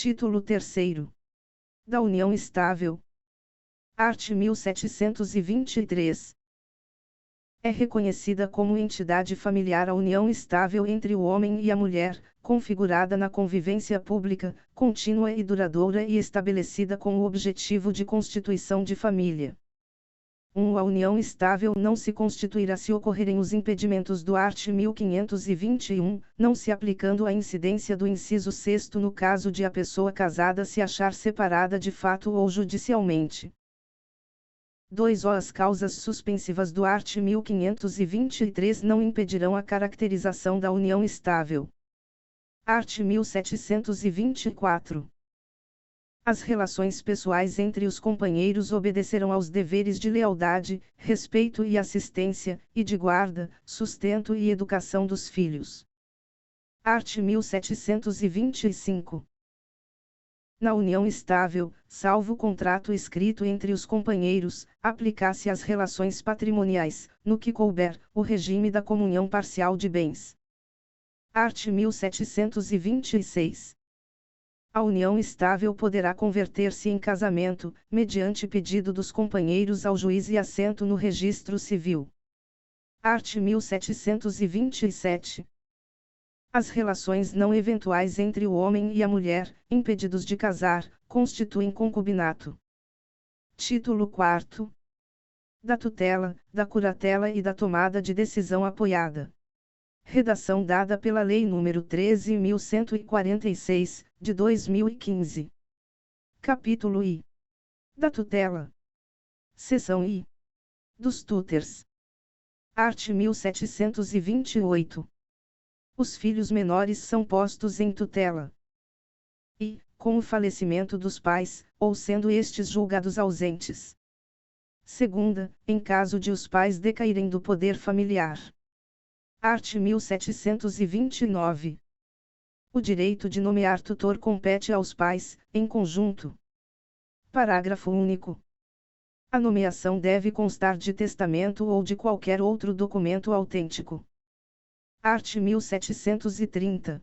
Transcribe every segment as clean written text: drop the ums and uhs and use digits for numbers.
Título 3º. Da união estável. Art. 1723. É reconhecida como entidade familiar a união estável entre o homem e a mulher, configurada na convivência pública, contínua e duradoura e estabelecida com o objetivo de constituição de família. A união estável não se constituirá se ocorrerem os impedimentos do art. 1521, não se aplicando a incidência do inciso 6º no caso de a pessoa casada se achar separada de fato ou judicialmente. 2. As causas suspensivas do art. 1523 não impedirão a caracterização da união estável. Art. 1724. As relações pessoais entre os companheiros obedecerão aos deveres de lealdade, respeito e assistência, e de guarda, sustento e educação dos filhos. Art. 1725. Na união estável, salvo contrato escrito entre os companheiros, aplicar-se às relações patrimoniais, no que couber, o regime da comunhão parcial de bens. Art. 1726. A união estável poderá converter-se em casamento, mediante pedido dos companheiros ao juiz e assento no registro civil. Art. 1727. As relações não eventuais entre o homem e a mulher, impedidos de casar, constituem concubinato. Título 4º. Da tutela, da curatela e da tomada de decisão apoiada. Redação dada pela Lei nº 13.146, de 2015. Capítulo I. Da tutela. Seção I. Dos tutors. Art. 1728. Os filhos menores são postos em tutela. E, com o falecimento dos pais, ou sendo estes julgados ausentes. Segunda, em caso de os pais decaírem do poder familiar. Art. 1729. O direito de nomear tutor compete aos pais, em conjunto. Parágrafo único. A nomeação deve constar de testamento ou de qualquer outro documento autêntico. Art. 1730.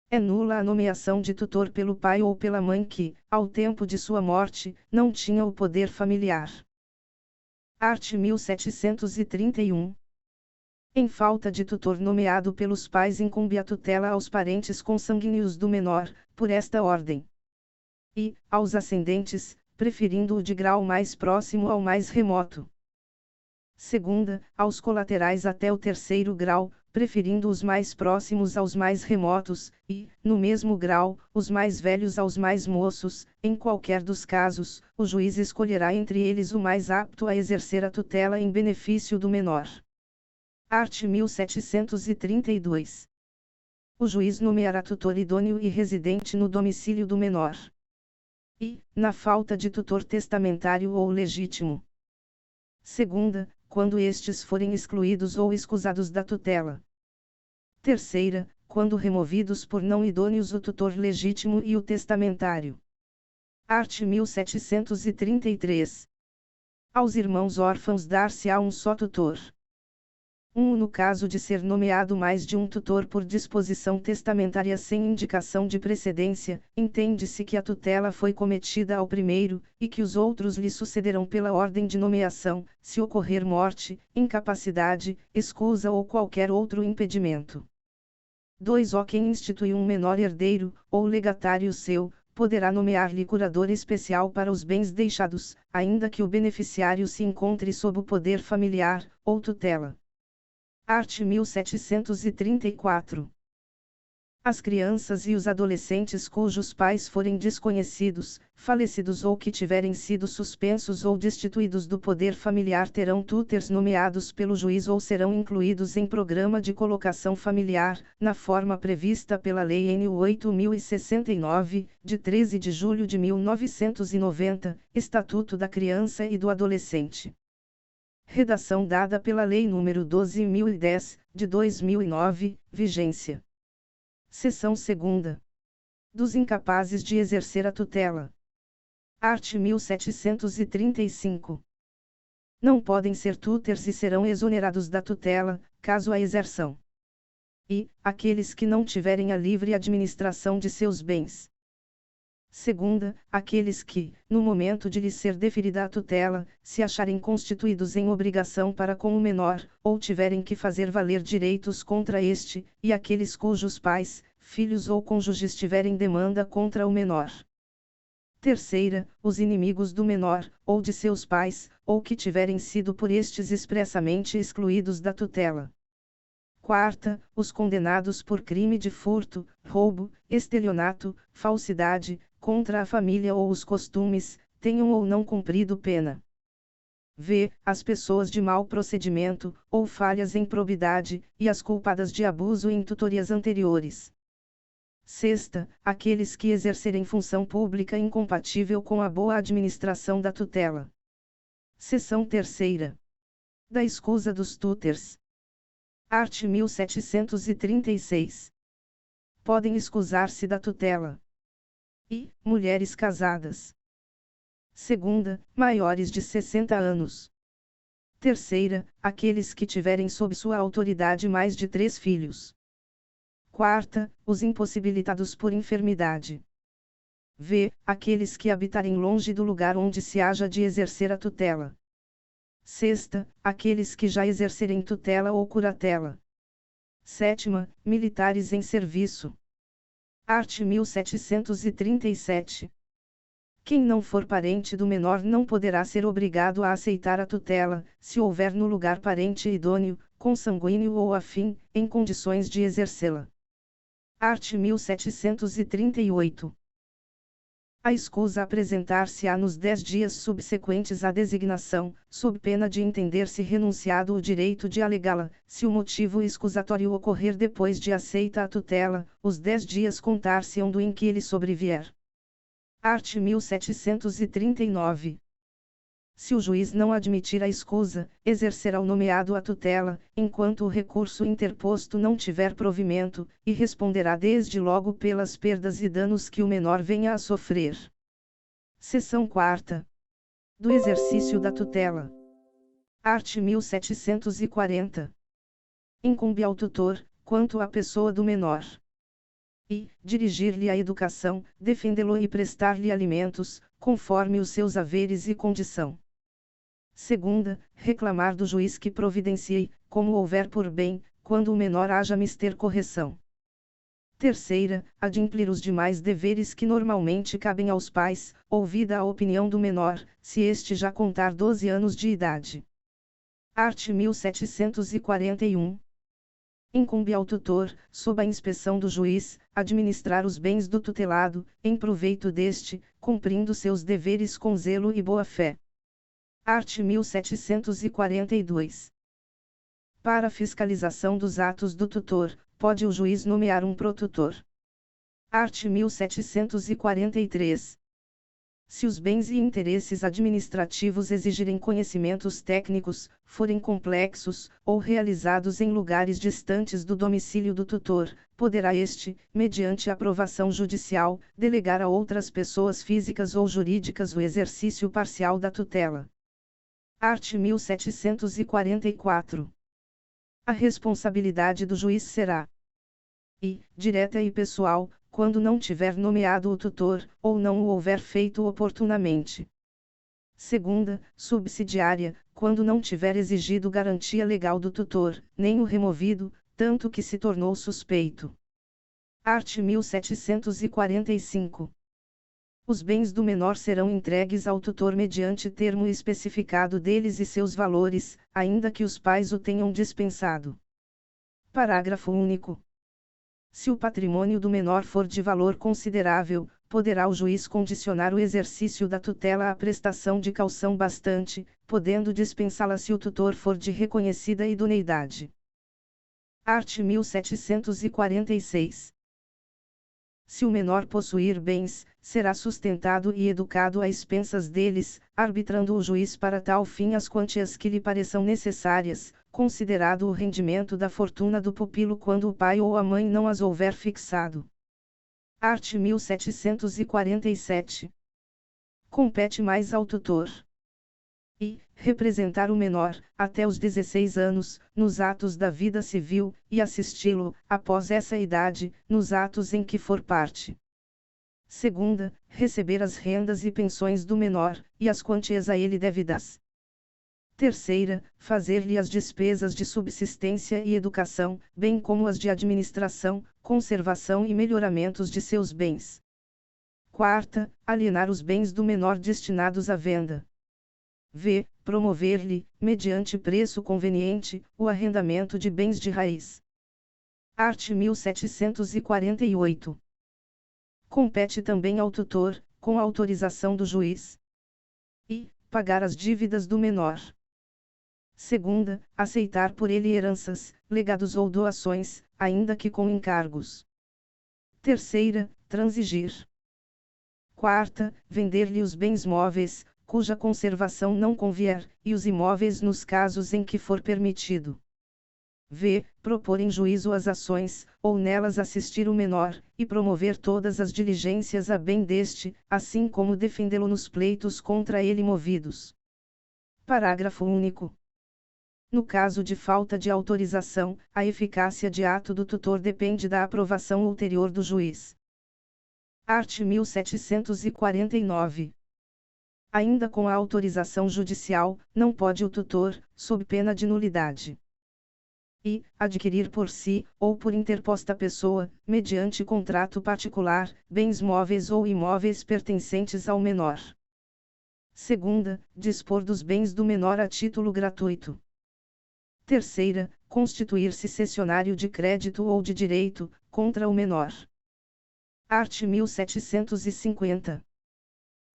É nula a nomeação de tutor pelo pai ou pela mãe que, ao tempo de sua morte, não tinha o poder familiar. Art. 1731. Em falta de tutor nomeado pelos pais incumbe a tutela aos parentes consanguíneos do menor, por esta ordem. E, aos ascendentes, preferindo o de grau mais próximo ao mais remoto. Segunda, aos colaterais até o 3º grau, preferindo os mais próximos aos mais remotos, e, no mesmo grau, os mais velhos aos mais moços. Em qualquer dos casos, o juiz escolherá entre eles o mais apto a exercer a tutela em benefício do menor. Art. 1732. O juiz nomeará tutor idôneo e residente no domicílio do menor. E, na falta de tutor testamentário ou legítimo. Segunda, quando estes forem excluídos ou escusados da tutela. Terceira, quando removidos por não idôneos o tutor legítimo e o testamentário. Art. 1733. Aos irmãos órfãos dar-se-á um só tutor. No caso de ser nomeado mais de um tutor por disposição testamentária sem indicação de precedência, entende-se que a tutela foi cometida ao primeiro, e que os outros lhe sucederão pela ordem de nomeação, se ocorrer morte, incapacidade, escusa ou qualquer outro impedimento. 2. Quem institui um menor herdeiro, ou legatário seu, poderá nomear-lhe curador especial para os bens deixados, ainda que o beneficiário se encontre sob o poder familiar, ou tutela. Art. 1734. As crianças e os adolescentes cujos pais forem desconhecidos, falecidos ou que tiverem sido suspensos ou destituídos do poder familiar terão tutors nomeados pelo juiz ou serão incluídos em programa de colocação familiar, na forma prevista pela Lei nº 8069, de 13 de julho de 1990, Estatuto da Criança e do Adolescente. Redação dada pela Lei nº 12.010, de 2009, vigência. Seção 2ª. Dos incapazes de exercer a tutela. Art. 1735. Não podem ser tutors e serão exonerados da tutela, caso a exerçam. E, aqueles que não tiverem a livre administração de seus bens. Segunda, aqueles que, no momento de lhes ser deferida a tutela, se acharem constituídos em obrigação para com o menor, ou tiverem que fazer valer direitos contra este, e aqueles cujos pais, filhos ou cônjuges tiverem demanda contra o menor. Terceira, os inimigos do menor, ou de seus pais, ou que tiverem sido por estes expressamente excluídos da tutela. Quarta, os condenados por crime de furto, roubo, estelionato, falsidade, contra a família ou os costumes, tenham ou não cumprido pena. V. As pessoas de mau procedimento, ou falhas em probidade, e as culpadas de abuso em tutorias anteriores. Sexta, aqueles que exercerem função pública incompatível com a boa administração da tutela. Seção terceira. Da escusa dos tutors. Art. 1736. Podem escusar-se da tutela. I. Mulheres casadas. Segunda, maiores de 60 anos. Terceira, aqueles que tiverem sob sua autoridade mais de 3 filhos. Quarta, os impossibilitados por enfermidade. V. Aqueles que habitarem longe do lugar onde se haja de exercer a tutela. Sexta, aqueles que já exercerem tutela ou curatela. Sétima, militares em serviço. Art. 1737. Quem não for parente do menor não poderá ser obrigado a aceitar a tutela, se houver no lugar parente idôneo, consanguíneo ou afim, em condições de exercê-la. Art. 1738. A escusa apresentar-se-á nos 10 dias subsequentes à designação, sob pena de entender-se renunciado o direito de alegá-la, se o motivo escusatório ocorrer depois de aceita a tutela, os 10 dias contar-se-ão do em que ele sobrevier. Art. 1739. Se o juiz não admitir a escusa, exercerá o nomeado a tutela, enquanto o recurso interposto não tiver provimento, e responderá desde logo pelas perdas e danos que o menor venha a sofrer. Seção 4ª. Do exercício da tutela. Art. 1740. Incumbe ao tutor, quanto à pessoa do menor. I. Dirigir-lhe a educação, defendê-lo e prestar-lhe alimentos, conforme os seus haveres e condição. Segunda, reclamar do juiz que providencie, como houver por bem, quando o menor haja mister correção. Terceira, adimplir os demais deveres que normalmente cabem aos pais, ouvida a opinião do menor, se este já contar 12 anos de idade. Art. 1741. Incumbe ao tutor, sob a inspeção do juiz, administrar os bens do tutelado, em proveito deste, cumprindo seus deveres com zelo e boa-fé. Art. 1742. Para a fiscalização dos atos do tutor, pode o juiz nomear um protutor. Art. 1743. Se os bens e interesses administrativos exigirem conhecimentos técnicos, forem complexos, ou realizados em lugares distantes do domicílio do tutor, poderá este, mediante aprovação judicial, delegar a outras pessoas físicas ou jurídicas o exercício parcial da tutela. Art. 1744. A responsabilidade do juiz será I. Direta e pessoal, quando não tiver nomeado o tutor, ou não o houver feito oportunamente. Segunda, subsidiária, quando não tiver exigido garantia legal do tutor, nem o removido, tanto que se tornou suspeito. Art. 1745. Os bens do menor serão entregues ao tutor mediante termo especificado deles e seus valores, ainda que os pais o tenham dispensado. Parágrafo único. Se o patrimônio do menor for de valor considerável, poderá o juiz condicionar o exercício da tutela à prestação de caução bastante, podendo dispensá-la se o tutor for de reconhecida idoneidade. Art. 1746. Se o menor possuir bens, será sustentado e educado a expensas deles, arbitrando o juiz para tal fim as quantias que lhe pareçam necessárias, considerado o rendimento da fortuna do pupilo quando o pai ou a mãe não as houver fixado. Art. 1747. Compete mais ao tutor I. Representar o menor, até os 16 anos, nos atos da vida civil, e assisti-lo, após essa idade, nos atos em que for parte. Segunda, receber as rendas e pensões do menor, e as quantias a ele devidas. Terceira, fazer-lhe as despesas de subsistência e educação, bem como as de administração, conservação e melhoramentos de seus bens. Quarta, alienar os bens do menor destinados à venda. V. Promover-lhe, mediante preço conveniente, o arrendamento de bens de raiz. Art. 1748. Compete também ao tutor, com autorização do juiz, e pagar as dívidas do menor. Segunda, aceitar por ele heranças, legados ou doações, ainda que com encargos. Terceira, transigir. Quarta, vender-lhe os bens móveis, cuja conservação não convier, e os imóveis nos casos em que for permitido. V. Propor em juízo as ações, ou nelas assistir o menor, e promover todas as diligências a bem deste, assim como defendê-lo nos pleitos contra ele movidos. Parágrafo único. No caso de falta de autorização, a eficácia de ato do tutor depende da aprovação ulterior do juiz. Art. 1749. Ainda com a autorização judicial, não pode o tutor, sob pena de nulidade, e adquirir por si, ou por interposta pessoa, mediante contrato particular, bens móveis ou imóveis pertencentes ao menor. Segunda, dispor dos bens do menor a título gratuito. Terceira, constituir-se cessionário de crédito ou de direito, contra o menor. Art. 1750.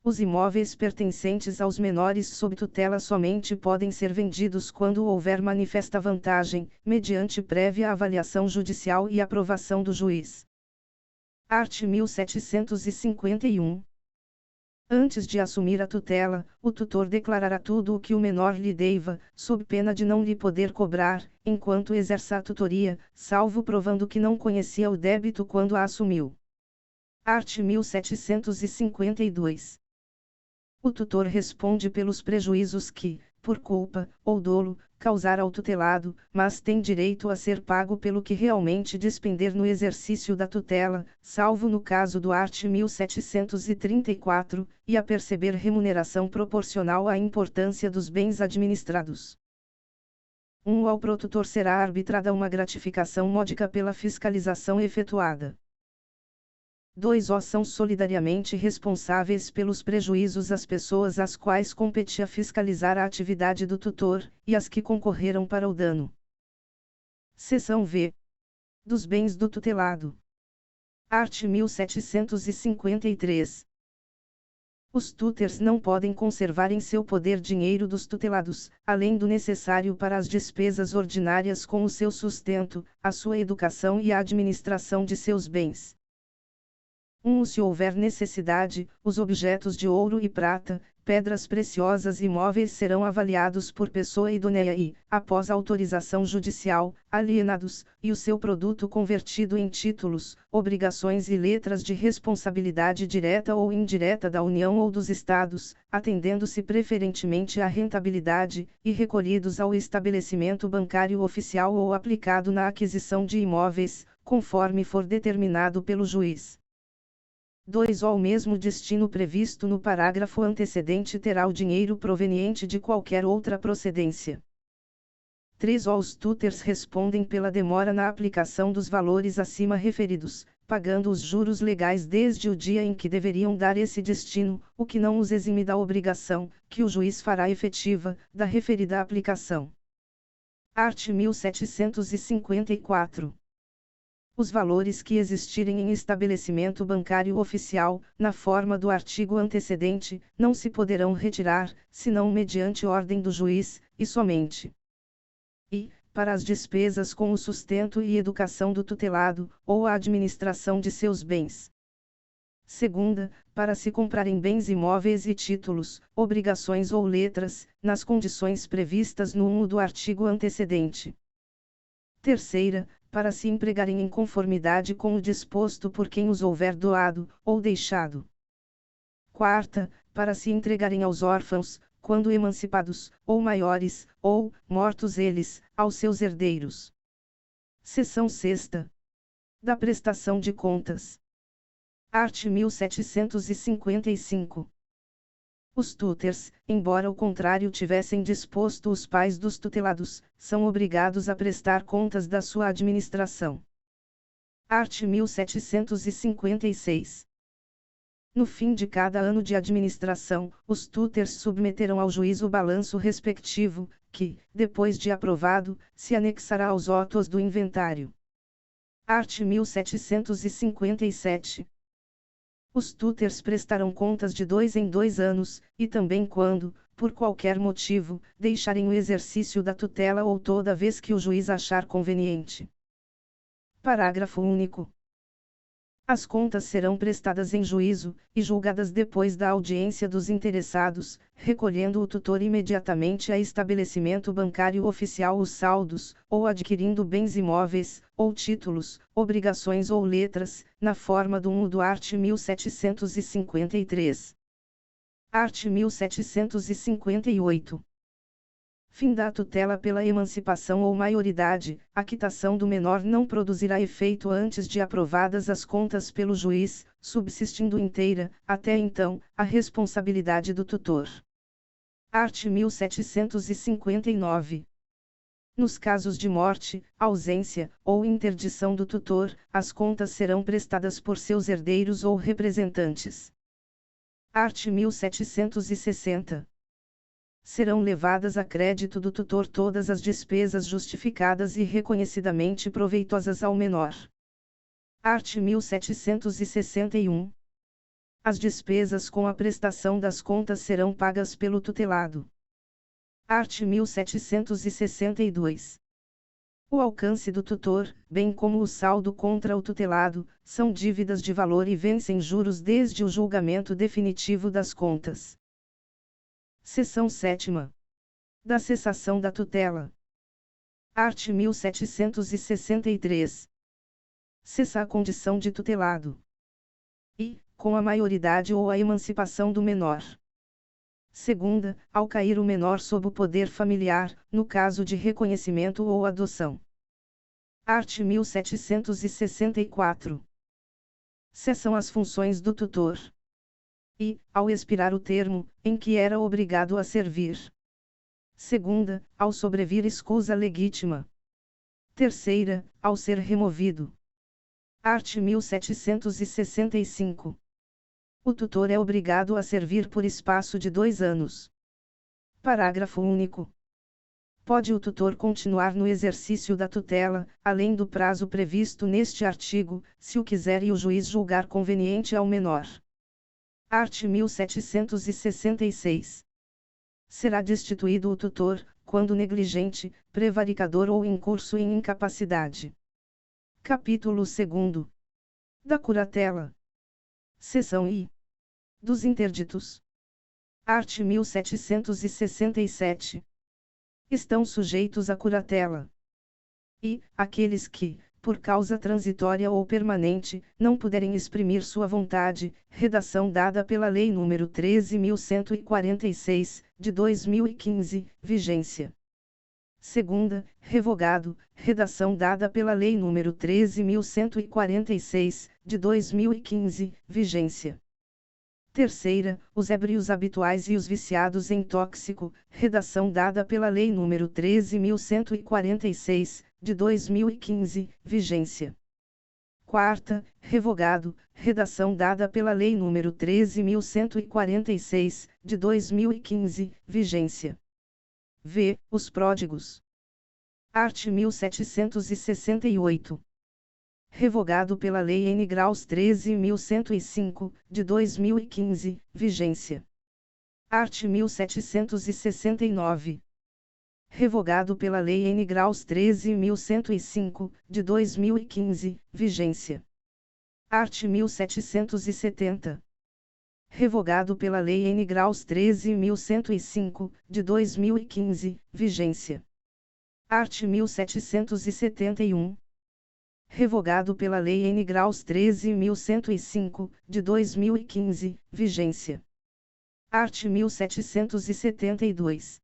Os imóveis pertencentes aos menores sob tutela somente podem ser vendidos quando houver manifesta vantagem, mediante prévia avaliação judicial e aprovação do juiz. Art. 1751. Antes de assumir a tutela, o tutor declarará tudo o que o menor lhe deiva, sob pena de não lhe poder cobrar, enquanto exerça a tutoria, salvo provando que não conhecia o débito quando a assumiu. Art. 1752. O tutor responde pelos prejuízos que, por culpa, ou dolo, causar ao tutelado, mas tem direito a ser pago pelo que realmente despender no exercício da tutela, salvo no caso do art. 1734, e a perceber remuneração proporcional à importância dos bens administrados. Ao protutor será arbitrada uma gratificação módica pela fiscalização efetuada. 2. São solidariamente responsáveis pelos prejuízos as pessoas às quais competia fiscalizar a atividade do tutor, e as que concorreram para o dano. Seção V. Dos bens do tutelado. Art. 1753. Os tutors não podem conservar em seu poder dinheiro dos tutelados, além do necessário para as despesas ordinárias com o seu sustento, a sua educação e a administração de seus bens. Se houver necessidade, os objetos de ouro e prata, pedras preciosas e móveis serão avaliados por pessoa idônea e, após autorização judicial, alienados, e o seu produto convertido em títulos, obrigações e letras de responsabilidade direta ou indireta da União ou dos Estados, atendendo-se preferentemente à rentabilidade, e recolhidos ao estabelecimento bancário oficial ou aplicado na aquisição de imóveis, conforme for determinado pelo juiz. 2. O mesmo destino previsto no parágrafo antecedente terá o dinheiro proveniente de qualquer outra procedência. 3. Os tutors respondem pela demora na aplicação dos valores acima referidos, pagando os juros legais desde o dia em que deveriam dar esse destino, o que não os exime da obrigação, que o juiz fará efetiva, da referida aplicação. Art. 1754. Os valores que existirem em estabelecimento bancário oficial, na forma do artigo antecedente, não se poderão retirar, senão mediante ordem do juiz, e somente. E, para as despesas com o sustento e educação do tutelado, ou a administração de seus bens. Segunda, para se comprarem bens imóveis e títulos, obrigações ou letras, nas condições previstas no 1 do artigo antecedente. Terceira, para se empregarem em conformidade com o disposto por quem os houver doado, ou deixado. Quarta, para se entregarem aos órfãos, quando emancipados, ou maiores, ou, mortos eles, aos seus herdeiros. Seção 6ª. Da prestação de contas. Art. 1755. Os tutors, embora ao contrário tivessem disposto os pais dos tutelados, são obrigados a prestar contas da sua administração. Art. 1756. No fim de cada ano de administração, os tutors submeterão ao juiz o balanço respectivo, que, depois de aprovado, se anexará aos autos do inventário. Art. 1757. Os tutors prestarão contas de 2 em 2 anos, e também quando, por qualquer motivo, deixarem o exercício da tutela ou toda vez que o juiz achar conveniente. Parágrafo único. As contas serão prestadas em juízo, e julgadas depois da audiência dos interessados, recolhendo o tutor imediatamente a estabelecimento bancário oficial os saldos, ou adquirindo bens imóveis, ou títulos, obrigações ou letras, na forma do 1 do art. 1753. Art. 1758. Fim da tutela pela emancipação ou maioridade, a quitação do menor não produzirá efeito antes de aprovadas as contas pelo juiz, subsistindo inteira, até então, a responsabilidade do tutor. Art. 1759. Nos casos de morte, ausência, ou interdição do tutor, as contas serão prestadas por seus herdeiros ou representantes. Art. 1760. Serão levadas a crédito do tutor todas as despesas justificadas e reconhecidamente proveitosas ao menor. Art. 1761. As despesas com a prestação das contas serão pagas pelo tutelado. Art. 1762. O alcance do tutor, bem como o saldo contra o tutelado, são dívidas de valor e vencem juros desde o julgamento definitivo das contas. Seção 7ª. Da cessação da tutela. Art. 1763. Cessa a condição de tutelado. E, com a maioridade ou a emancipação do menor. Segunda, ao cair o menor sob o poder familiar, no caso de reconhecimento ou adoção. Art. 1764. Cessam as funções do tutor. E, ao expirar o termo, em que era obrigado a servir. Segunda, ao sobrevir escusa legítima. Terceira, ao ser removido. Art. 1765. O tutor é obrigado a servir por espaço de 2 anos. Parágrafo único. Pode o tutor continuar no exercício da tutela, além do prazo previsto neste artigo, se o quiser e o juiz julgar conveniente ao menor. Art. 1766. Será destituído o tutor, quando negligente, prevaricador ou incurso em incapacidade. Capítulo 2. Da curatela. Seção I. Dos interditos. Art. 1767. Estão sujeitos à curatela. E, aqueles que, por causa transitória ou permanente, não puderem exprimir sua vontade, redação dada pela Lei nº 13.146, de 2015, vigência. Segunda, revogado, redação dada pela Lei nº 13.146, de 2015, vigência. Terceira, os ébrios habituais e os viciados em tóxico, redação dada pela Lei nº 13.146, de 2015, vigência. Quarta, revogado, redação dada pela Lei nº 13.146, de 2015, vigência. V. Os pródigos. Art. 1768. Revogado pela Lei N. Graus 13.105, de 2015, vigência. Art. 1769. Revogado pela Lei N. Graus 13.105, de 2015, vigência. Art. 1770. Revogado pela Lei N. Graus 13.105, de 2015, vigência. Art. 1771. Revogado pela Lei N. Graus 13.105, de 2015, vigência. Art. 1772.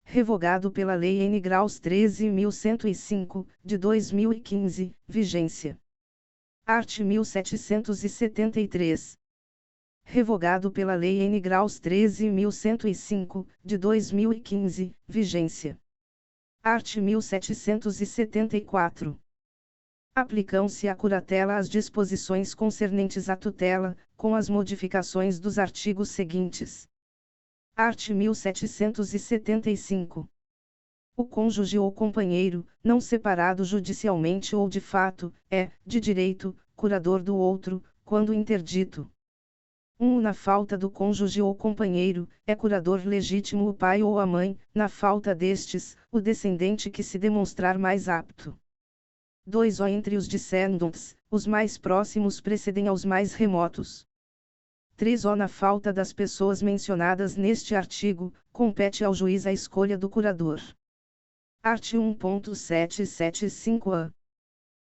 Revogado pela Lei N. Graus 13.105, de 2015, vigência. Art. 1773. Revogado pela Lei N. Graus 13.105, de 2015, vigência. Art. 1774. Aplicam-se à curatela as disposições concernentes à tutela, com as modificações dos artigos seguintes. Art. 1775. O cônjuge ou companheiro, não separado judicialmente ou de fato, é, de direito, curador do outro, quando interdito. 1. Na falta do cônjuge ou companheiro, é curador legítimo o pai ou a mãe, na falta destes, o descendente que se demonstrar mais apto. 2. Entre os descendentes, os mais próximos precedem aos mais remotos. 3. Na falta das pessoas mencionadas neste artigo, compete ao juiz a escolha do curador. Art. 1.775-A.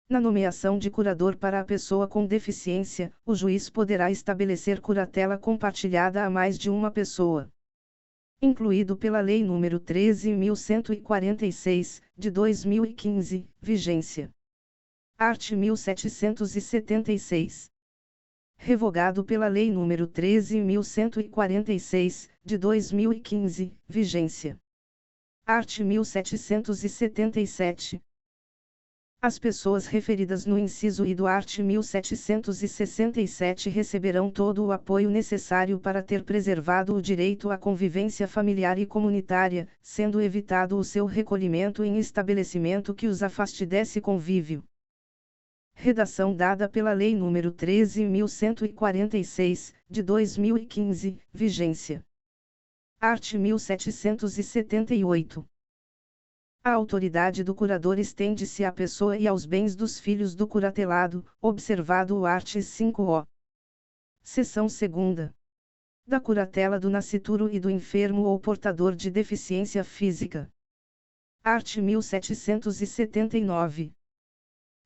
Na nomeação de curador para a pessoa com deficiência, o juiz poderá estabelecer curatela compartilhada a mais de uma pessoa. Incluído pela Lei nº 13.146, de 2015, vigência. Art. 1776. Revogado pela Lei nº 13.146, de 2015, vigência. Art. 1777. As pessoas referidas no inciso I do art. 1767 receberão todo o apoio necessário para ter preservado o direito à convivência familiar e comunitária, sendo evitado o seu recolhimento em estabelecimento que os afaste desse convívio. Redação dada pela Lei nº 13.146, de 2015, vigência. Art. 1778. A autoridade do curador estende-se à pessoa e aos bens dos filhos do curatelado, observado o art. 5-O. Seção 2ª. Da curatela do nascituro e do enfermo ou portador de deficiência física. Art. 1779.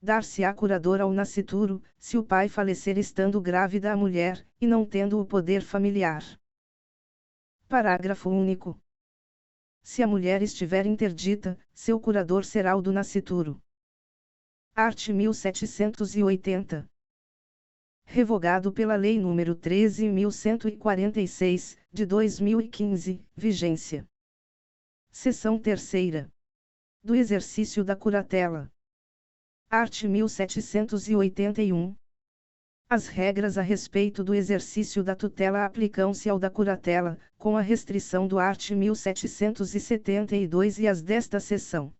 Dar-se-á curador ao nascituro, se o pai falecer estando grávida a mulher, e não tendo o poder familiar. Parágrafo único. Se a mulher estiver interdita, seu curador será o do nascituro. Art. 1780. Revogado pela Lei nº 13.146, de 2015, vigência. Seção 3ª. Do exercício da curatela. Art. 1781. As regras a respeito do exercício da tutela aplicam-se ao da curatela, com a restrição do art. 1772 e as desta seção.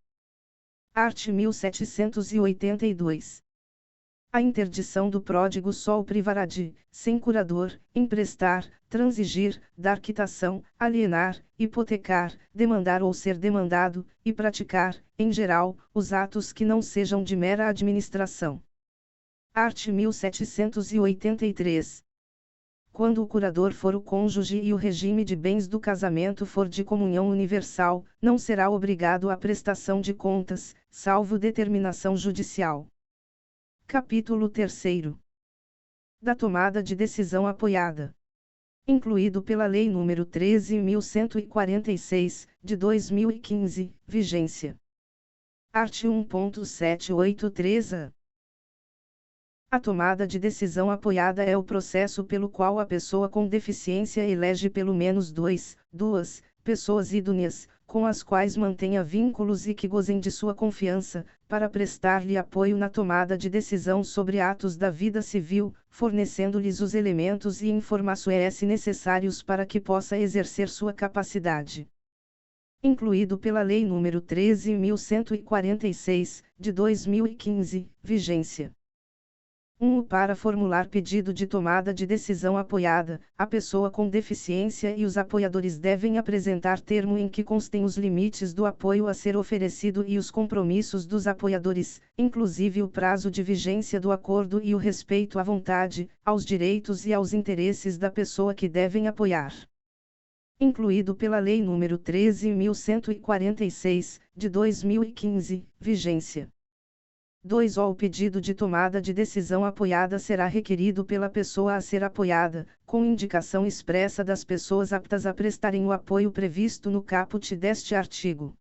Art. 1782. A interdição do pródigo só o privará de, sem curador, emprestar, transigir, dar quitação, alienar, hipotecar, demandar ou ser demandado, e praticar, em geral, os atos que não sejam de mera administração. Art. 1783. Quando o curador for o cônjuge e o regime de bens do casamento for de comunhão universal, não será obrigado à prestação de contas, salvo determinação judicial. Capítulo 3º. Da tomada de decisão apoiada. Incluído pela Lei nº 13.146, de 2015, vigência. Art. 1.783-A. A tomada de decisão apoiada é o processo pelo qual a pessoa com deficiência elege pelo menos duas pessoas idôneas, com as quais mantenha vínculos e que gozem de sua confiança, para prestar-lhe apoio na tomada de decisão sobre atos da vida civil, fornecendo-lhes os elementos e informações necessários para que possa exercer sua capacidade. Incluído pela Lei nº 13.146, de 2015, vigência. 1. Para formular pedido de tomada de decisão apoiada, a pessoa com deficiência e os apoiadores devem apresentar termo em que constem os limites do apoio a ser oferecido e os compromissos dos apoiadores, inclusive o prazo de vigência do acordo e o respeito à vontade, aos direitos e aos interesses da pessoa que devem apoiar. Incluído pela Lei nº 13.146, de 2015, vigência. 2. O pedido de tomada de decisão apoiada será requerido pela pessoa a ser apoiada, com indicação expressa das pessoas aptas a prestarem o apoio previsto no caput deste artigo.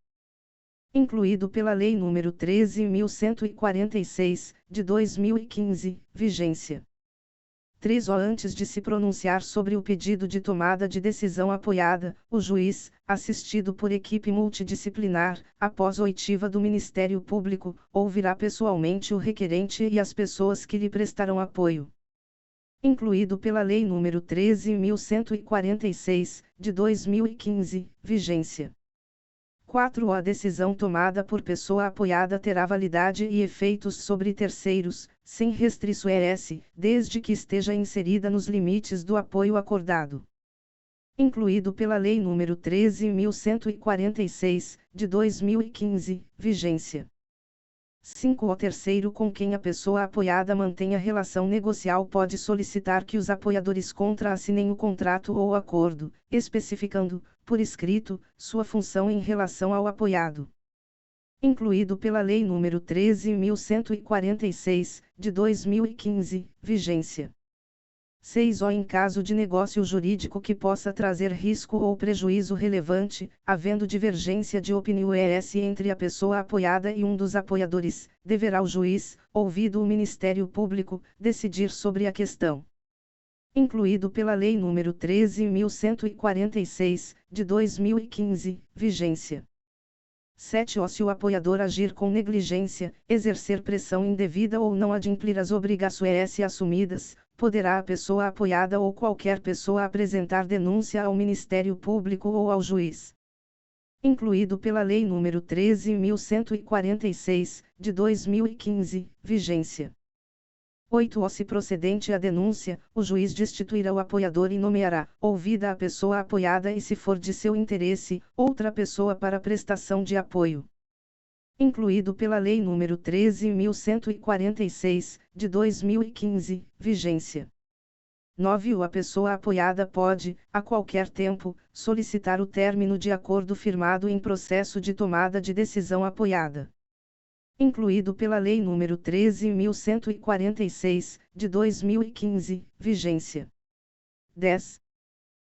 incluído pela Lei nº 13.146, de 2015, vigência. 3. Antes de se pronunciar sobre o pedido de tomada de decisão apoiada, o juiz, assistido por equipe multidisciplinar, após oitiva do Ministério Público, ouvirá pessoalmente o requerente e as pessoas que lhe prestarão apoio. Incluído pela Lei nº 13.146, de 2015, vigência. 4. A decisão tomada por pessoa apoiada terá validade e efeitos sobre terceiros, sem restrições, desde que esteja inserida nos limites do apoio acordado. Incluído pela Lei nº 13.146, de 2015, vigência. 5. O terceiro com quem a pessoa apoiada mantenha relação negocial pode solicitar que os apoiadores contrassinem o contrato ou acordo, especificando, por escrito, sua função em relação ao apoiado. Incluído pela Lei nº 13.146, de 2015, vigência. 6. Em caso de negócio jurídico que possa trazer risco ou prejuízo relevante, havendo divergência de opiniões entre a pessoa apoiada e um dos apoiadores, deverá o juiz, ouvido o Ministério Público, decidir sobre a questão. Incluído pela Lei nº 13.146, de 2015, vigência. 7. Se o apoiador agir com negligência, exercer pressão indevida ou não adimplir as obrigações assumidas, poderá a pessoa apoiada ou qualquer pessoa apresentar denúncia ao Ministério Público ou ao juiz. Incluído pela Lei nº 13.146, de 2015, vigência. 8. Se procedente a denúncia, o juiz destituirá o apoiador e nomeará, ouvida a pessoa apoiada e se for de seu interesse, outra pessoa para prestação de apoio. Incluído pela Lei nº 13.146, de 2015, vigência. 9. A pessoa apoiada pode, a qualquer tempo, solicitar o término de acordo firmado em processo de tomada de decisão apoiada. Incluído pela Lei nº 13.146, de 2015, vigência. 10.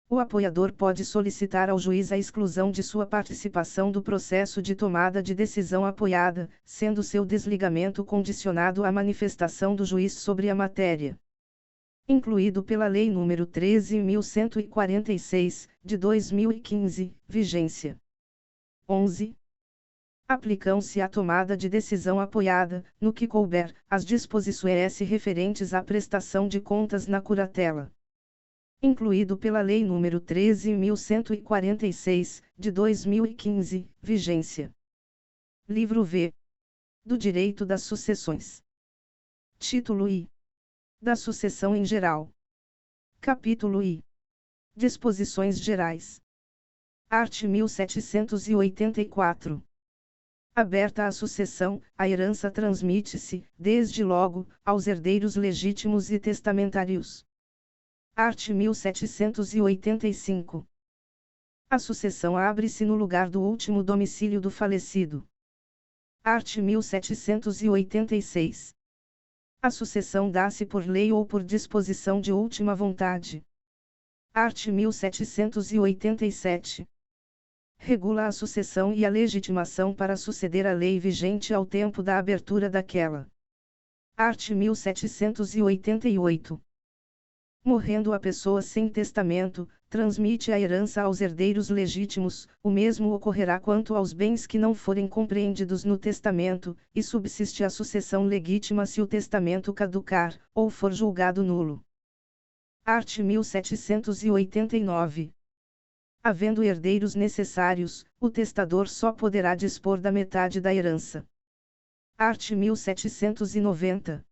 O apoiador pode solicitar ao juiz a exclusão de sua participação do processo de tomada de decisão apoiada, sendo seu desligamento condicionado à manifestação do juiz sobre a matéria. Incluído pela Lei nº 13.146, de 2015, vigência. 11. Aplicam-se à tomada de decisão apoiada, no que couber, as disposições referentes à prestação de contas na curatela. Incluído pela Lei nº 13.146, de 2015, vigência. Livro V. Do Direito das Sucessões. Título I. Da sucessão em geral. Capítulo I. Disposições gerais. Art. 1784. Aberta a sucessão, a herança transmite-se, desde logo, aos herdeiros legítimos e testamentários. Art. 1785. A sucessão abre-se no lugar do último domicílio do falecido. Art. 1786. A sucessão dá-se por lei ou por disposição de última vontade. Art. 1787. Regula a sucessão e a legitimação para suceder a lei vigente ao tempo da abertura daquela. Art. 1788. Morrendo a pessoa sem testamento, transmite a herança aos herdeiros legítimos, o mesmo ocorrerá quanto aos bens que não forem compreendidos no testamento, e subsiste a sucessão legítima se o testamento caducar, ou for julgado nulo. Art. 1789. Havendo herdeiros necessários, o testador só poderá dispor da metade da herança. Art. 1790.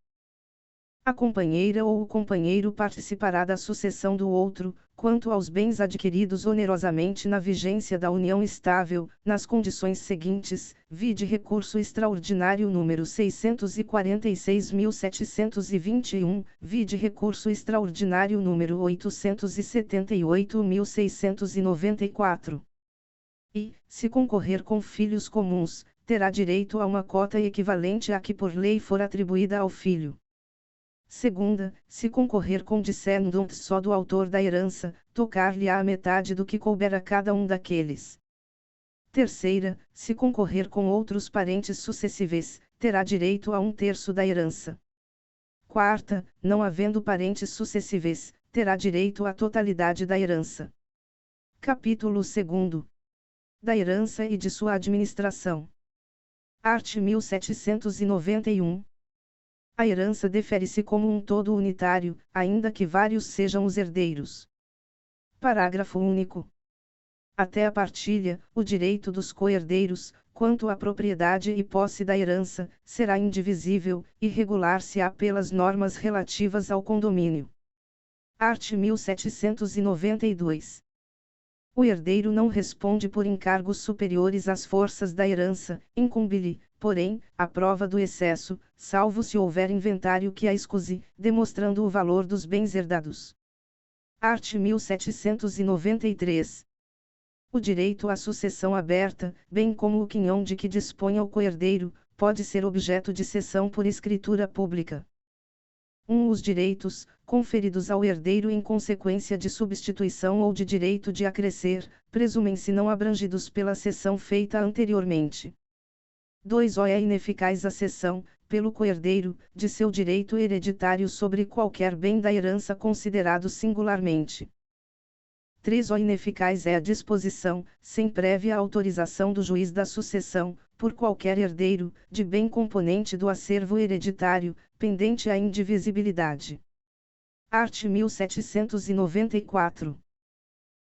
A companheira ou o companheiro participará da sucessão do outro, quanto aos bens adquiridos onerosamente na vigência da união estável, nas condições seguintes, vide recurso extraordinário número 646.721, vide recurso extraordinário número 878.694. E, se concorrer com filhos comuns, terá direito a uma cota equivalente à que por lei for atribuída ao filho. Segunda, se concorrer com descendentes só do autor da herança, tocar-lhe a metade do que couber a cada um daqueles. Terceira, se concorrer com outros parentes sucessíveis, terá direito a 1/3 da herança. Quarta, não havendo parentes sucessíveis, terá direito à totalidade da herança. Capítulo 2. Da herança e de sua administração. Art. 1791. A herança defere-se como um todo unitário, ainda que vários sejam os herdeiros. Parágrafo único. Até a partilha, o direito dos coherdeiros, quanto à propriedade e posse da herança, será indivisível, e regular-se-á pelas normas relativas ao condomínio. Art. 1792. O herdeiro não responde por encargos superiores às forças da herança, incumbe-lhe, porém, a prova do excesso, salvo se houver inventário que a escuse, demonstrando o valor dos bens herdados. Art. 1793. O direito à sucessão aberta, bem como o quinhão de que disponha o coherdeiro, pode ser objeto de cessão por escritura pública. Os direitos, conferidos ao herdeiro em consequência de substituição ou de direito de acrescer, presumem-se não abrangidos pela cessão feita anteriormente. 2. É ineficaz a cessão, pelo coherdeiro, de seu direito hereditário sobre qualquer bem da herança considerado singularmente. 3. Ineficaz é a disposição, sem prévia autorização do juiz da sucessão, por qualquer herdeiro, de bem componente do acervo hereditário, pendente à indivisibilidade. Art. 1794.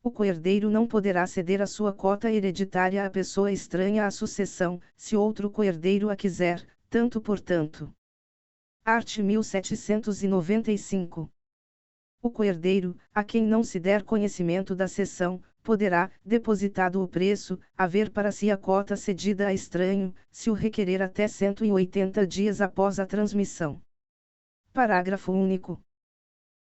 O coherdeiro não poderá ceder a sua cota hereditária a pessoa estranha à sucessão, se outro coherdeiro a quiser, tanto por tanto. Art. 1795. O coherdeiro, a quem não se der conhecimento da cessão, poderá, depositado o preço, haver para si a cota cedida a estranho, se o requerer até 180 dias após a transmissão. Parágrafo único.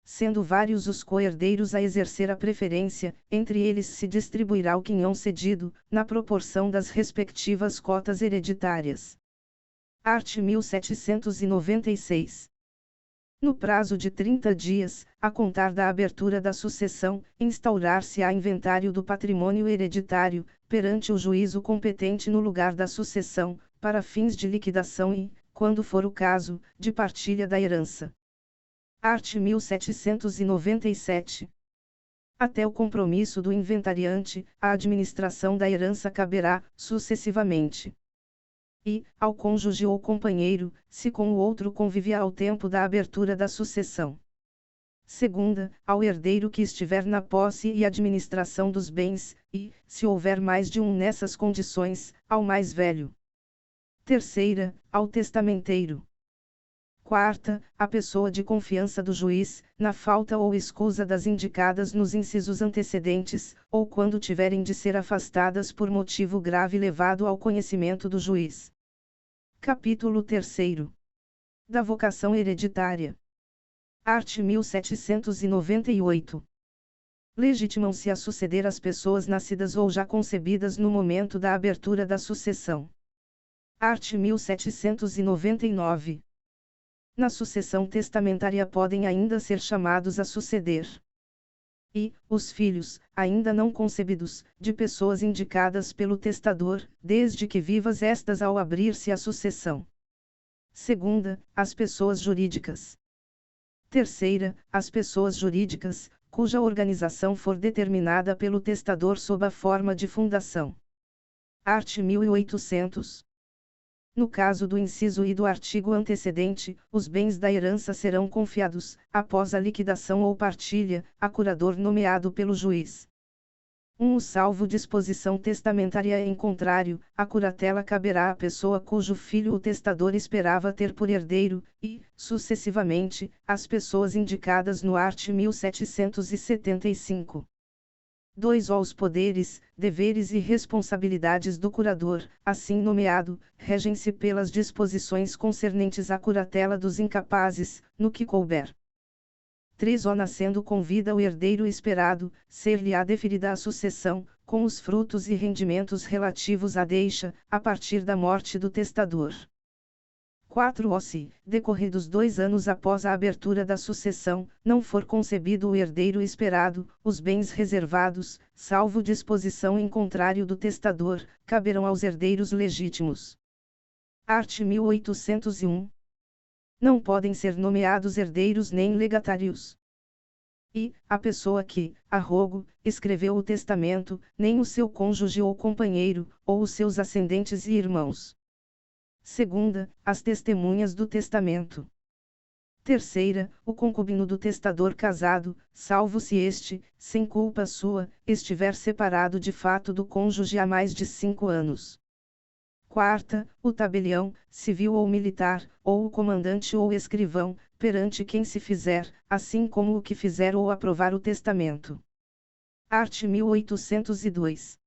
Sendo vários os coherdeiros a exercer a preferência, entre eles se distribuirá o quinhão cedido, na proporção das respectivas cotas hereditárias. Art. 1796. No prazo de 30 dias, a contar da abertura da sucessão, instaurar-se-á inventário do patrimônio hereditário, perante o juízo competente no lugar da sucessão, para fins de liquidação e, quando for o caso, de partilha da herança. Art. 1797. Até o compromisso do inventariante, a administração da herança caberá, sucessivamente. E, ao cônjuge ou companheiro, se com o outro convivia ao tempo da abertura da sucessão. Segunda, ao herdeiro que estiver na posse e administração dos bens, e, se houver mais de um nessas condições, ao mais velho. Terceira, ao testamenteiro. Quarta, a pessoa de confiança do juiz, na falta ou escusa das indicadas nos incisos antecedentes, ou quando tiverem de ser afastadas por motivo grave levado ao conhecimento do juiz. Capítulo 3. Da vocação hereditária. Art. 1798. Legitimam-se a suceder as pessoas nascidas ou já concebidas no momento da abertura da sucessão. Art. 1799. Na sucessão testamentária podem ainda ser chamados a suceder. E, os filhos, ainda não concebidos, de pessoas indicadas pelo testador, desde que vivas estas ao abrir-se a sucessão. Segunda, as pessoas jurídicas. Terceira, as pessoas jurídicas, cuja organização for determinada pelo testador sob a forma de fundação. Art. 1800. No caso do inciso I do artigo antecedente, os bens da herança serão confiados, após a liquidação ou partilha, a curador nomeado pelo juiz. Salvo disposição testamentária em contrário, a curatela caberá à pessoa cujo filho o testador esperava ter por herdeiro, e, sucessivamente, às pessoas indicadas no art. 1775. 2. Os poderes, deveres e responsabilidades do curador, assim nomeado, regem-se pelas disposições concernentes à curatela dos incapazes, no que couber. 3. Nascendo com vida o herdeiro esperado, ser-lhe-á deferida a sucessão, com os frutos e rendimentos relativos à deixa, a partir da morte do testador. 4. Se, decorridos 2 anos após a abertura da sucessão, não for concebido o herdeiro esperado, os bens reservados, salvo disposição em contrário do testador, caberão aos herdeiros legítimos. Art. 1801. Não podem ser nomeados herdeiros nem legatários. E, a pessoa que, a rogo, escreveu o testamento, nem o seu cônjuge ou companheiro, ou os seus ascendentes e irmãos. Segunda, as testemunhas do testamento. Terceira, o concubino do testador casado, salvo se este, sem culpa sua, estiver separado de fato do cônjuge há mais de 5 anos. Quarta, o tabelião, civil ou militar, ou o comandante ou escrivão, perante quem se fizer, assim como o que fizer ou aprovar o testamento. Art. 1802.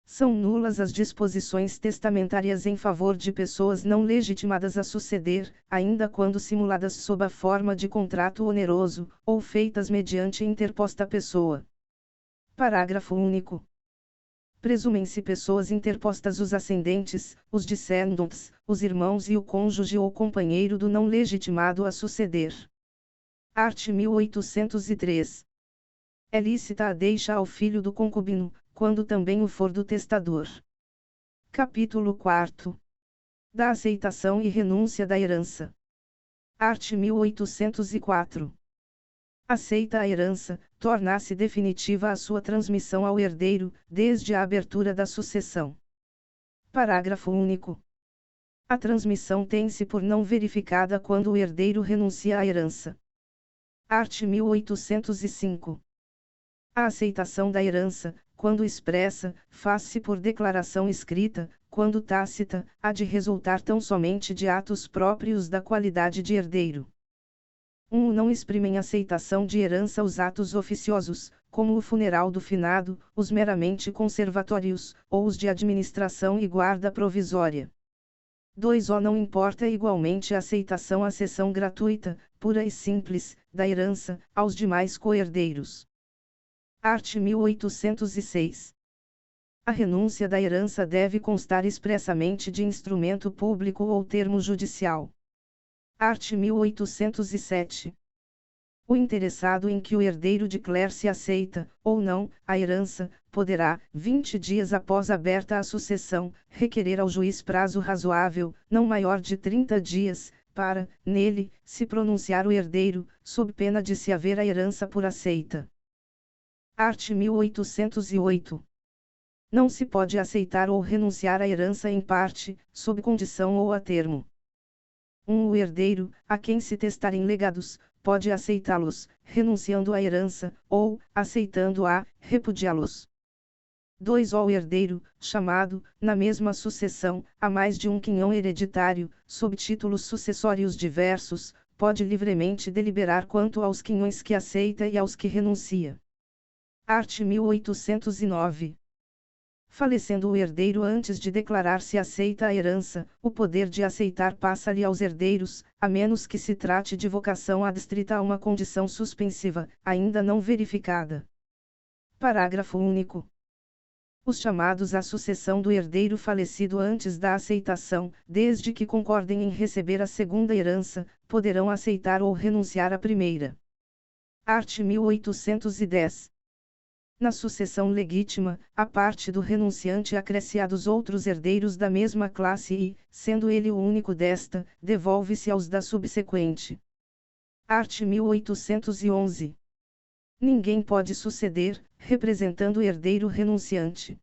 São nulas as disposições testamentárias em favor de pessoas não legitimadas a suceder, ainda quando simuladas sob a forma de contrato oneroso, ou feitas mediante interposta pessoa. Parágrafo único. Presumem-se pessoas interpostas os ascendentes, os descendentes, os irmãos e o cônjuge ou companheiro do não legitimado a suceder. Art. 1803. É lícita a deixa ao filho do concubino, quando também o for do testador. Capítulo 4. Da aceitação e renúncia da herança. Art. 1804. Aceita a herança, torna-se definitiva a sua transmissão ao herdeiro, desde a abertura da sucessão. Parágrafo único. A transmissão tem-se por não verificada quando o herdeiro renuncia à herança. Art. 1805. A aceitação da herança, quando expressa, faz-se por declaração escrita, quando tácita, há de resultar tão somente de atos próprios da qualidade de herdeiro. 1. Não exprimem aceitação de herança os atos oficiosos, como o funeral do finado, os meramente conservatórios, ou os de administração e guarda provisória. 2. Não importa igualmente a aceitação à cessão gratuita, pura e simples, da herança, aos demais coherdeiros. Art. 1806. A renúncia da herança deve constar expressamente de instrumento público ou termo judicial. Art. 1807. O interessado em que o herdeiro declare se aceita, ou não, a herança, poderá, 20 dias após aberta a sucessão, requerer ao juiz prazo razoável, não maior de 30 dias, para, nele, se pronunciar o herdeiro, sob pena de se haver a herança por aceita. Art. 1808. Não se pode aceitar ou renunciar à herança em parte, sob condição ou a termo. 1. O herdeiro, a quem se testarem legados, pode aceitá-los, renunciando à herança, ou, aceitando-a, repudiá-los. 2. O herdeiro, chamado, na mesma sucessão, a mais de um quinhão hereditário, sob títulos sucessórios diversos, pode livremente deliberar quanto aos quinhões que aceita e aos que renuncia. Art. 1809. Falecendo o herdeiro antes de declarar se aceita a herança, o poder de aceitar passa-lhe aos herdeiros, a menos que se trate de vocação adstrita a uma condição suspensiva, ainda não verificada. Parágrafo único. Os chamados à sucessão do herdeiro falecido antes da aceitação, desde que concordem em receber a segunda herança, poderão aceitar ou renunciar à primeira. Art. 1810. Na sucessão legítima, a parte do renunciante acresce a dos outros herdeiros da mesma classe e, sendo ele o único desta, devolve-se aos da subsequente. Art. 1811. Ninguém pode suceder, representando o herdeiro renunciante.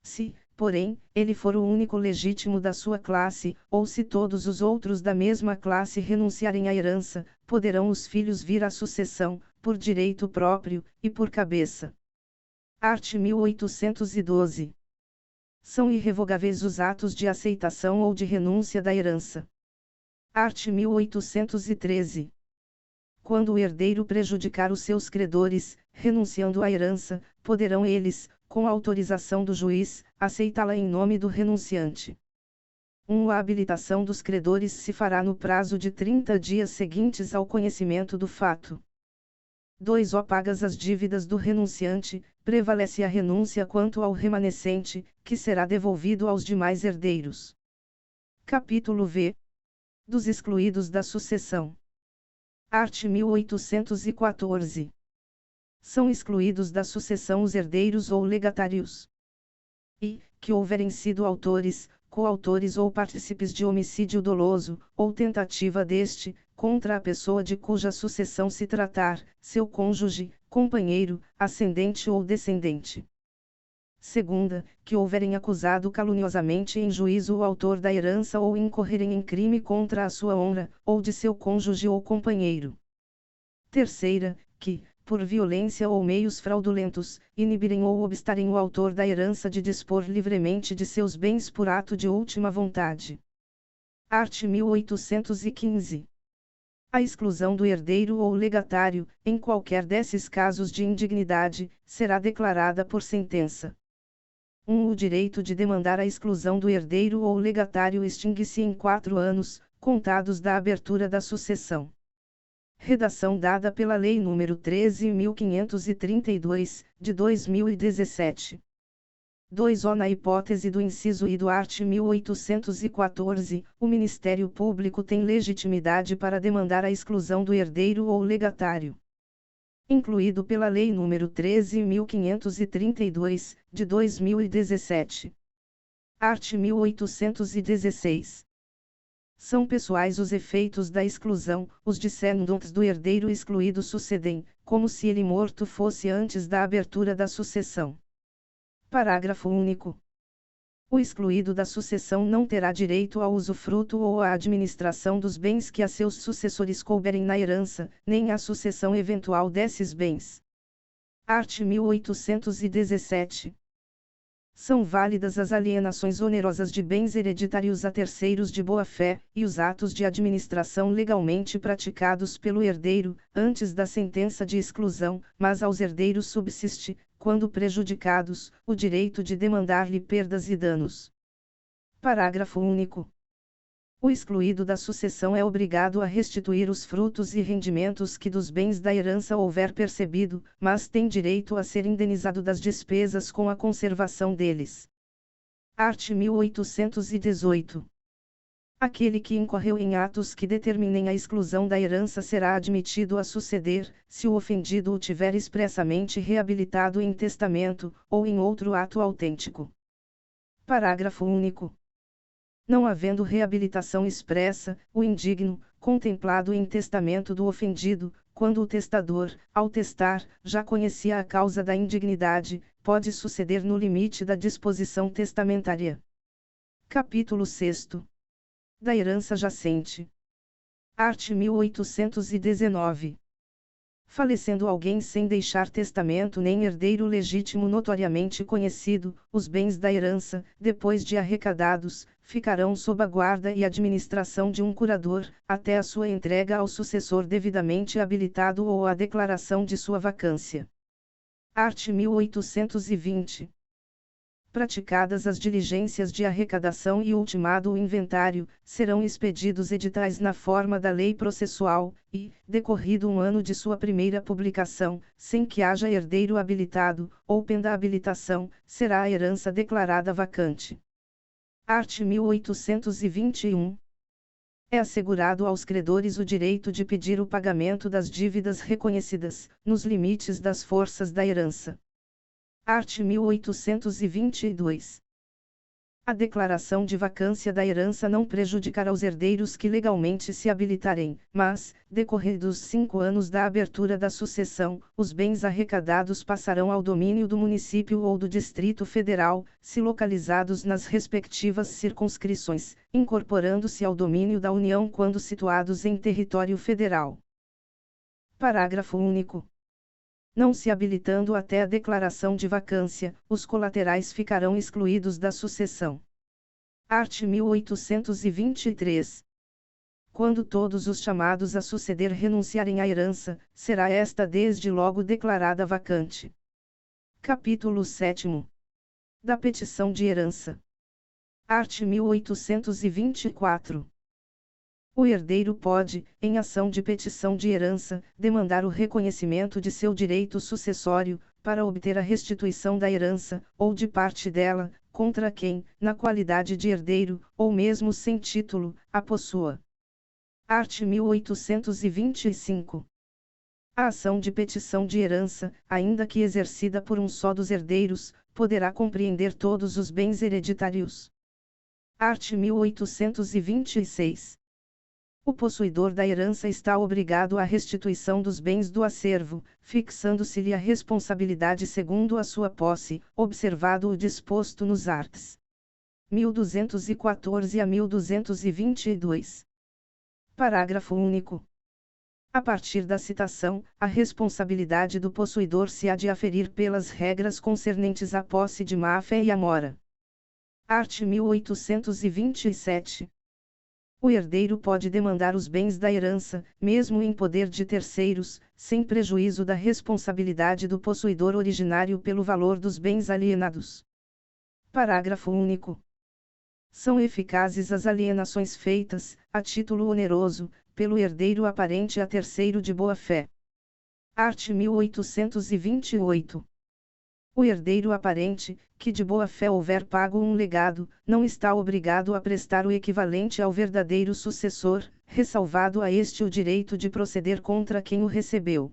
Se, porém, ele for o único legítimo da sua classe, ou se todos os outros da mesma classe renunciarem à herança, poderão os filhos vir à sucessão, por direito próprio, e por cabeça. Art. 1812. São irrevogáveis os atos de aceitação ou de renúncia da herança. Art. 1813. Quando o herdeiro prejudicar os seus credores, renunciando à herança, poderão eles, com autorização do juiz, aceitá-la em nome do renunciante. 1. A habilitação dos credores se fará no prazo de 30 dias seguintes ao conhecimento do fato. 2. Pagas as dívidas do renunciante, prevalece a renúncia quanto ao remanescente, que será devolvido aos demais herdeiros. Capítulo V. Dos excluídos da sucessão. Art. 1814. São excluídos da sucessão os herdeiros ou legatários. E, que houverem sido autores, coautores ou partícipes de homicídio doloso, ou tentativa deste, contra a pessoa de cuja sucessão se tratar, seu cônjuge, companheiro, ascendente ou descendente. Segunda, que houverem acusado caluniosamente em juízo o autor da herança ou incorrerem em crime contra a sua honra, ou de seu cônjuge ou companheiro. Terceira, que, por violência ou meios fraudulentos, inibirem ou obstarem o autor da herança de dispor livremente de seus bens por ato de última vontade. Art. 1815. A exclusão do herdeiro ou legatário, em qualquer desses casos de indignidade, será declarada por sentença. 1. O direito de demandar a exclusão do herdeiro ou legatário extingue-se em 4 anos, contados da abertura da sucessão. Redação dada pela Lei nº 13.532, de 2017. 2. Na hipótese do inciso I do art. 1814, o Ministério Público tem legitimidade para demandar a exclusão do herdeiro ou legatário. Incluído pela Lei nº 13.532, de 2017. Art. 1816. São pessoais os efeitos da exclusão, os descendentes do herdeiro excluído sucedem, como se ele morto fosse antes da abertura da sucessão. Parágrafo único. O excluído da sucessão não terá direito ao usufruto ou à administração dos bens que a seus sucessores couberem na herança, nem à sucessão eventual desses bens. Art. 1817. São válidas as alienações onerosas de bens hereditários a terceiros de boa-fé, e os atos de administração legalmente praticados pelo herdeiro, antes da sentença de exclusão, mas aos herdeiros subsiste, quando prejudicados, o direito de demandar-lhe perdas e danos. Parágrafo único. O excluído da sucessão é obrigado a restituir os frutos e rendimentos que dos bens da herança houver percebido, mas tem direito a ser indenizado das despesas com a conservação deles. Art. 1818. Aquele que incorreu em atos que determinem a exclusão da herança será admitido a suceder, se o ofendido o tiver expressamente reabilitado em testamento, ou em outro ato autêntico. Parágrafo único. Não havendo reabilitação expressa, o indigno, contemplado em testamento do ofendido, quando o testador, ao testar, já conhecia a causa da indignidade, pode suceder no limite da disposição testamentária. Capítulo 6. Da herança jacente. Art. 1819. Falecendo alguém sem deixar testamento nem herdeiro legítimo notoriamente conhecido, os bens da herança, depois de arrecadados, ficarão sob a guarda e administração de um curador, até a sua entrega ao sucessor devidamente habilitado ou a declaração de sua vacância. Art. 1820. Praticadas as diligências de arrecadação e ultimado o inventário, serão expedidos editais na forma da lei processual, e, decorrido 1 ano de sua primeira publicação, sem que haja herdeiro habilitado, ou penda habilitação, será a herança declarada vacante. Art. 1821. É assegurado aos credores o direito de pedir o pagamento das dívidas reconhecidas, nos limites das forças da herança. Art. 1822. A declaração de vacância da herança não prejudicará os herdeiros que legalmente se habilitarem, mas, decorridos 5 anos da abertura da sucessão, os bens arrecadados passarão ao domínio do município ou do Distrito Federal, se localizados nas respectivas circunscrições, incorporando-se ao domínio da União quando situados em território federal. Parágrafo único. Não se habilitando até a declaração de vacância, os colaterais ficarão excluídos da sucessão. Art. 1823. Quando todos os chamados a suceder renunciarem à herança, será esta desde logo declarada vacante. Capítulo 7. Da petição de herança. Art. 1824. O herdeiro pode, em ação de petição de herança, demandar o reconhecimento de seu direito sucessório, para obter a restituição da herança, ou de parte dela, contra quem, na qualidade de herdeiro, ou mesmo sem título, a possua. Art. 1825. A ação de petição de herança, ainda que exercida por um só dos herdeiros, poderá compreender todos os bens hereditários. Art. 1826. O possuidor da herança está obrigado à restituição dos bens do acervo, fixando-se-lhe a responsabilidade segundo a sua posse, observado o disposto nos arts. 1214 a 1222. Parágrafo único. A partir da citação, a responsabilidade do possuidor se há de aferir pelas regras concernentes à posse de má-fé e à mora. Art. 1827. O herdeiro pode demandar os bens da herança, mesmo em poder de terceiros, sem prejuízo da responsabilidade do possuidor originário pelo valor dos bens alienados. Parágrafo único. São eficazes as alienações feitas, a título oneroso, pelo herdeiro aparente a terceiro de boa-fé. Art. 1828. O herdeiro aparente, que de boa-fé houver pago um legado, não está obrigado a prestar o equivalente ao verdadeiro sucessor, ressalvado a este o direito de proceder contra quem o recebeu.